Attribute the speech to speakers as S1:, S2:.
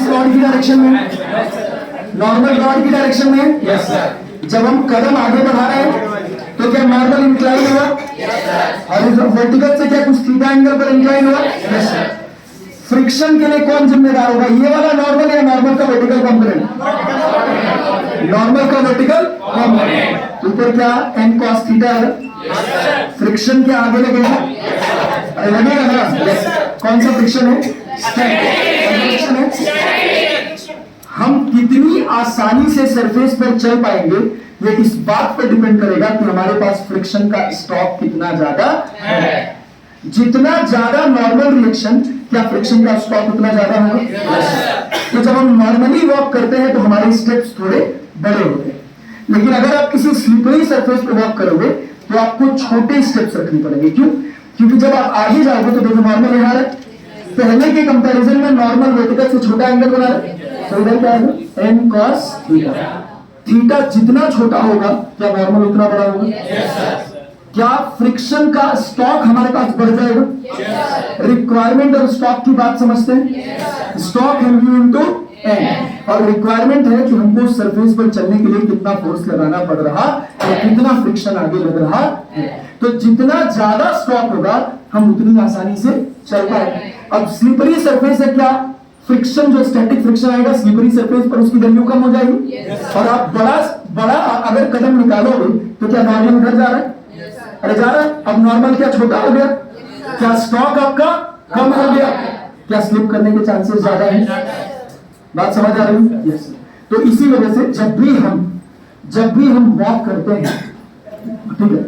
S1: इस रॉड की डायरेक्शन में, नॉर्मल रॉड की डायरेक्शन में।
S2: Yes sir.
S1: जब हम कदम आगे बढ़ा रहे हैं तो क्या नॉर्मल इंक्लाइन हुआ, और वर्टिकल से क्या कुछ थीटा एंगल पर इंक्लाइन हुआ।
S2: Yes sir.
S1: फ्रिक्शन के लिए कौन जिम्मेदार होगा, ये वाला नॉर्मल या नॉर्मल का वर्टिकल कंपोनेंट? नॉर्मल का वर्टिकल कंपोनेंट। ऊपर क्या n cos थीटा है, फ्रिक्शन के आगे लगेगा, अरे लगेगा ना। कौन सा फ्रिक्शन है? फ्रिक्शन है। हम कितनी आसानी से सरफेस पर चल पाएंगे ये इस बात पर डिपेंड करेगा कि हमारे पास फ्रिक्शन का स्टॉक कितना ज्यादा है। जितना ज्यादा नॉर्मल रिएक्शन, क्या फ्रिक्शन का स्टॉक उतना ज्यादा होगा। तो जब हम नॉर्मली वॉक करते हैं तो हमारे स्टेप्स थोड़े बड़े होते हैं, लेकिन अगर आप किसी स्लिपरी सरफेस पर वॉक करोगे तो आपको छोटे स्टेप्स रखने पड़ेंगे। क्यों? क्योंकि जब आप आगे जाओगे तो देखो नॉर्मल यहाँ है, पहले के कंपैरिजन में नॉर्मल वर्टिकल से छोटा एंगल बना रहे, तो इधर क्या है n cos थीटा। थीटा जितना छोटा होगा क्या नॉर्मल उतना बड़ा होगा। क्या फ्रिक्शन का स्टॉक हमारे पास बढ़ जाएगा। रिक्वायरमेंट और स्टॉक की बात समझते हैं। स्टॉक है म्यू इनटू एन, और रिक्वायरमेंट है कि हमको सरफेस पर चलने के लिए कितना फोर्स लगाना पड़ रहा और कितना फ्रिक्शन आगे लग रहा है। तो जितना ज्यादा स्टॉक होगा हम उतनी आसानी से चल पाएंगे। अब स्लिपरी सरफेस है, क्या फ्रिक्शन जो स्टैटिक फ्रिक्शन आएगा स्लिपरी सरफेस पर उसकी वैल्यू कम हो जाएगी, और आप बड़ा अगर कदम निकालोगे तो क्या नॉर्मल उधर जा रहा है, अरे जा रहा है। अब नॉर्मल क्या छोटा हो गया, क्या स्टॉक आपका कम हो गया, क्या स्लिप करने के चांसेस ज्यादा है। बात समझ आ रही है? यस। तो इसी वजह से जब भी हम वॉक करते हैं, ठीक है,